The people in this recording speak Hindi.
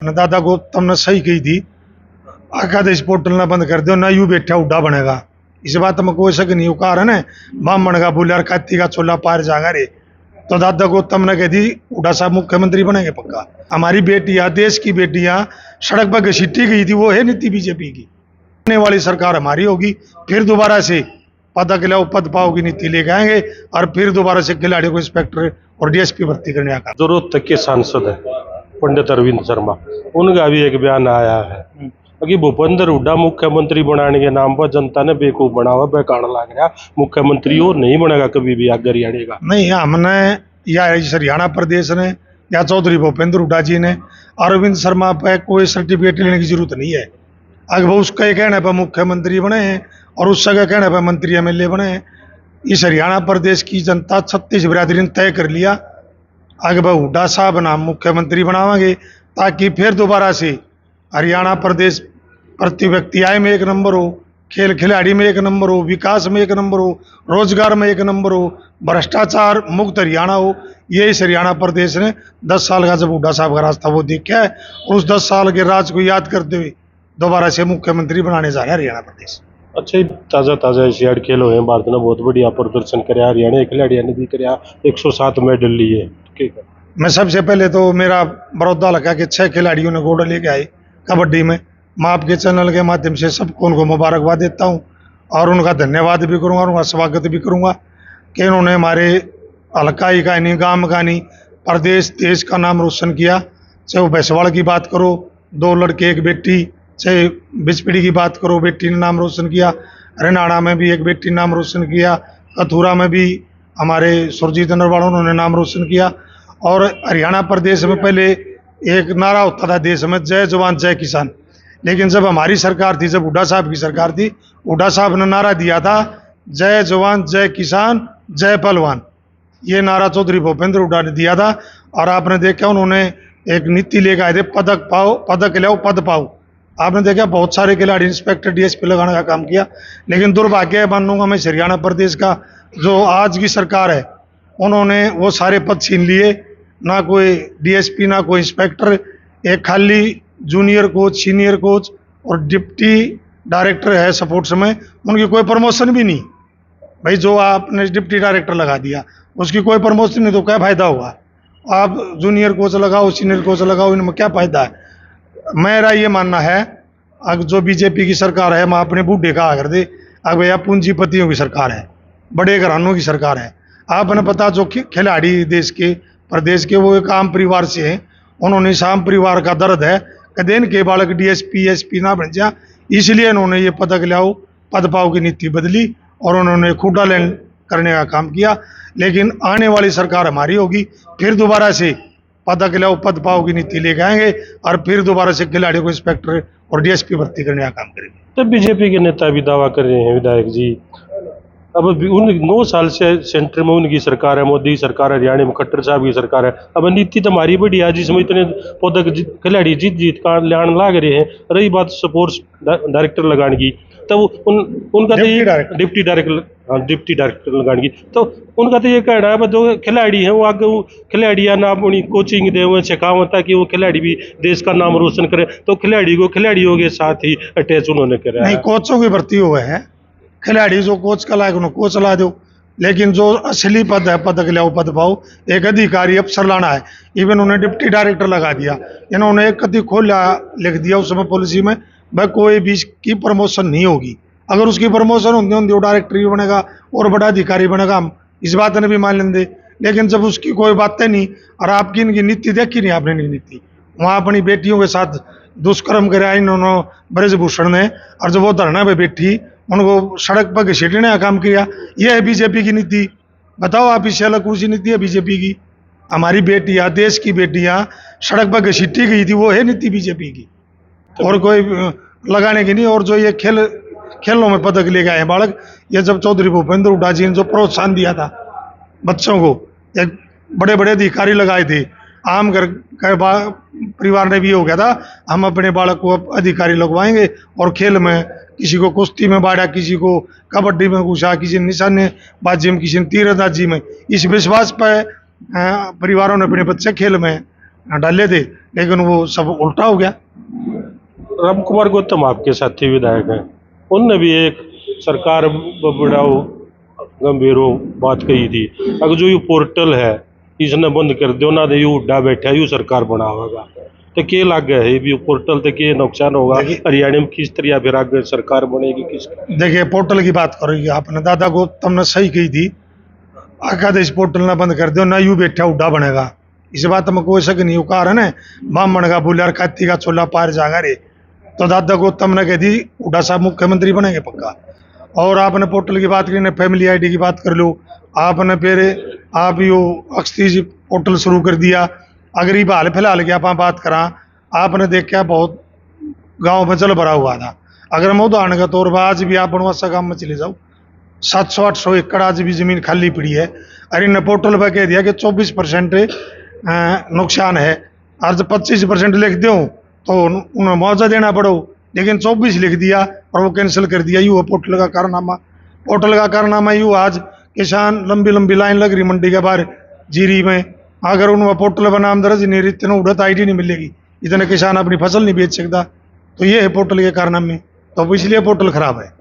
दादा गौतम ने सही कही थी, एकादश पोर्टल ना बंद कर दो ना यू बैठा उड्डा बनेगा। इस बात में कोई शक नहीं। कारण है बामण का बोलियार खाती का चोला पार जागा रे। तो दादा गौतम ने कह दी उड्डा साहब मुख्यमंत्री बनेंगे पक्का। हमारी बेटियां, देश की बेटियां सड़क पर घसीटी गई थी, वो है नीति बीजेपी की। आने वाली सरकार हमारी होगी, फिर दोबारा से पद खिलाओ पद पाओ की नीति लेके आएंगे और फिर दोबारा से खिलाड़ियों को इंस्पेक्टर और डीएसपी भर्ती करने का। जो रोहतक के सांसद है पंडित अरविंद शर्मा, उनका भी एक बयान आया है कि भूपेंद्र हुड्डा मुख्यमंत्री बनाने के नाम पर जनता ने बेवकूफ बना हुआ, बेकार लग रहा। मुख्यमंत्री और नहीं बनेगा कभी भी आगे हरियाणा का। नहीं, हमने या हरियाणा प्रदेश ने या चौधरी भूपेंद्र हुड्डा जी ने अरविंद शर्मा पे कोई सर्टिफिकेट लेने की जरूरत नहीं है। अगर वो उसका कहने पर मुख्यमंत्री बने हैं और उसका कहने पर मंत्री एमएलए बने हैं। इस हरियाणा प्रदेश की जनता 36 बिरादरी ने तय कर लिया अगर वह हुड्डा साहब नाम मुख्यमंत्री बनावांगे ताकि फिर दोबारा से हरियाणा प्रदेश प्रति व्यक्ति आय में एक नंबर हो, खेल खिलाड़ी में एक नंबर हो, विकास में एक नंबर हो, रोजगार में एक नंबर हो, भ्रष्टाचार मुक्त हरियाणा हो। ये इस हरियाणा प्रदेश ने 10 साल का जब हुड्डा साहब का रास्ता वो देखा है और उस 10 साल के राज को याद करते हुए दोबारा से मुख्यमंत्री बनाने जा रहा है हरियाणा प्रदेश। अच्छा, ताज़ा एशियाड खेल हुए हैं, भारत ने बहुत बढ़िया प्रदर्शन कराया, हरियाणा खिलाड़ियों ने भी कराया, 107 मेडल लिए। ठीक है, मैं सबसे पहले तो मेरा बड़ौदा हल्का के 6 खिलाड़ियों ने गोल्ड लेके आए कबड्डी में। मैं आपके चैनल के माध्यम से सबको उनको मुबारकबाद देता हूं और उनका धन्यवाद भी करूंगा और उनका स्वागत भी करूंगा कि उन्होंने हमारे हल्काई का नहीं, गांव का नहीं, प्रदेश देश का नाम रोशन किया। चाहे वो भैंसवाड़ की बात करो, 2 लड़के 1 बेटी, चाहे बिचपीड़ी की बात करो, बेटी ने नाम रोशन किया। हरियाणा में भी एक बेटी ने नाम रोशन किया, कथुरा में भी हमारे सुरजीत नरवाल उन्होंने नाम रोशन किया। और हरियाणा प्रदेश में पहले एक नारा होता था देश में, जय जवान जय किसान। लेकिन जब हमारी सरकार थी, जब हुड्डा साहब की सरकार थी, हुड्डा साहब ने नारा दिया था जय जवान जय किसान जय पहलवान। ये नारा चौधरी भूपेंद्र हुड्डा ने दिया था और आपने देखा उन्होंने एक नीति लेकर आए थे, पदक पाओ पदक लाओ पद पाओ। आपने देखा बहुत सारे खिलाड़ी इंस्पेक्टर डीएसपी लगाने का काम किया। लेकिन दुर्भाग्य मानूंगा मैं हरियाणा प्रदेश का जो आज की सरकार है, उन्होंने वो सारे पद छीन लिए। ना कोई डीएसपी ना कोई इंस्पेक्टर, एक खाली जूनियर कोच, सीनियर कोच और डिप्टी डायरेक्टर है स्पोर्ट्स में, उनकी कोई प्रमोशन भी नहीं। भाई जो आपने डिप्टी डायरेक्टर लगा दिया उसकी कोई प्रमोशन नहीं तो क्या फायदा हुआ। आप जूनियर कोच लगाओ, सीनियर कोच लगाओ, इनमें क्या फायदा है। मेरा ये मानना है अगर जो बीजेपी की सरकार है, मैं अपने बूढ़े कहा कर दे, अब भैया पूंजीपतियों की सरकार है, बड़े घरानों की सरकार है। आपने पता जो खिलाड़ी देश के प्रदेश के वो एक आम परिवार से हैं, उन्होंने इस आम परिवार का दर्द है कि इनके बालक डीएसपी एसपी ना बन जा, इसलिए उन्होंने ये पदक लाओ पद पाओ की नीति बदली और उन्होंने खुदा लैंड करने का काम किया। लेकिन आने वाली सरकार हमारी होगी, फिर दोबारा से पदक लाओ पद पाओ की नीति लेके आएंगे और फिर दोबारा से खिलाड़ियों को इंस्पेक्टर और डीएसपी भर्ती करने का काम करेंगे। तो बीजेपी के नेता भी दावा कर रहे हैं विधायक जी, अब उन 9 साल से सेंटर में उनकी सरकार है, मोदी सरकार, हरियाणा में खट्टर साहब की सरकार है। अब नीति तो हमारी बढ़िया, जिसमें इतने पदक खिलाड़ी जीत का लान लाग रहे हैं। रही बात स्पोर्ट्स डायरेक्टर लगाने की, तो उनका तो ये डिप्टी डायरेक्टर लगाने की, तो उनका तो ये कहना है जो खिलाड़ी हैं वो आगे खिलाड़ियाँ ना अपनी कोचिंग दे, वो सिखाओ ताकि वो खिलाड़ी भी देश का नाम रोशन करे। तो खिलाड़ी को खिलाड़ियों के साथ ही अटैच उन्होंने करा है। नहीं, कोचों की भर्ती हुए हैं, खिलाड़ी जो कोच का लायक उन्हें कोच ला दो। लेकिन जो असली पद है पदक लाओ पद पाओ, एक अधिकारी अफसर लाना है। इवन उन्हें डिप्टी डायरेक्टर लगा दिया, इन्होंने एक कति खोला लिख दिया उसमें पॉलिसी में, भाई कोई भी की प्रमोशन नहीं होगी। अगर उसकी प्रमोशन होती वो डायरेक्टर भी बनेगा और बड़ा अधिकारी बनेगा, हम इस बात ने भी मान लेंगे। लेकिन जब उसकी कोई बातें नहीं और आपकी इनकी नीति देखी नहीं आपने, इनकी नीति वहाँ अपनी बेटियों के साथ दुष्कर्म कराया इन्होंने ब्रजभूषण ने, और जब वो धरना पे बैठी उनको सड़क पर घसीटने का काम किया। यह है बीजेपी की नीति। बताओ आप, इससे अलग कौन सी नीति है बीजेपी की। हमारी बेटियां, देश की बेटियां सड़क पर घसीटी गई थी, वो है नीति बीजेपी की, और कोई लगाने की नहीं। और जो ये खेलों में पदक ले गए हैं बालक, ये जब चौधरी भूपेंद्र हुड्डा जी ने जो प्रोत्साहन दिया था बच्चों को, एक बड़े बड़े अधिकारी लगाए थे, आम घर परिवार ने भी हो गया था हम अपने बालक को अधिकारी लगवाएंगे। और खेल में किसी को कुश्ती में बाड़ा, किसी को कबड्डी में घुसा, किसी निशानेबाजी में, किसी ने तीरंदाजी में। इस विश्वास पर परिवारों ने अपने बच्चे खेल में डाले थे, लेकिन वो सब उल्टा हो गया। राम कुमार गौतम आपके साथी विधायक हैं, उनने भी एक सरकार बढ़ाओ गंभीरो बात कही थी। अगर जो ये पोर्टल है इसने बंद कर दो ना, यू उड्डा बैठा यू सरकार बनावेगा, तो के लागे है भी पोर्टल तो के नुकसान होगा हरियाणा में किस तरह फिर आगे सरकार बनेगी किस। देखिए पोर्टल की बात करोगे आपने, दादा गौतम ने सही कही थी, आकादेश पोर्टल ना बंद कर दो ना यू बैठा उड्डा बनेगा। इस बात में कोई शक नहीं, वो कारण है बामण का बुलार खाती का चोला पार जागा रे, तो दादा गौतम ने कह दी उड्डा साहब मुख्यमंत्री बनेंगे पक्का। और आपने पोर्टल की बात करी, फैमिली आईडी की बात कर लो आपने, फिर आप यो अक्सतीज पोर्टल शुरू कर दिया। अगर ये हाल फिलहाल की आप बात करा, आपने देखा बहुत गांव में जल भरा हुआ था। अगर मैं उदाहरण के तौर पर आज भी आप बनवासा गांव में चले जाओ, 700-800 एकड़ आज भी जमीन खाली पड़ी है। अरे इन्हें पोर्टल पर कह दिया कि 24% नुकसान है, और जब 25% लिख दो तो उन्हें मुआवजा देना पड़ो, लेकिन 24 लिख दिया और वो कैंसिल कर दिया। यू है पोर्टल का कारनामा। पोर्टल का कारनामा यू आज किसान लंबी लंबी लाइन लग रही मंडी के बाहर जीरी में, अगर उनमें पोर्टल पर नाम दर्ज नहीं, इतने उड़त आईडी नहीं मिलेगी, इतने किसान अपनी फसल नहीं बेच सकता। तो ये है पोर्टल के कारनामे, तो इसलिए पोर्टल खराब है।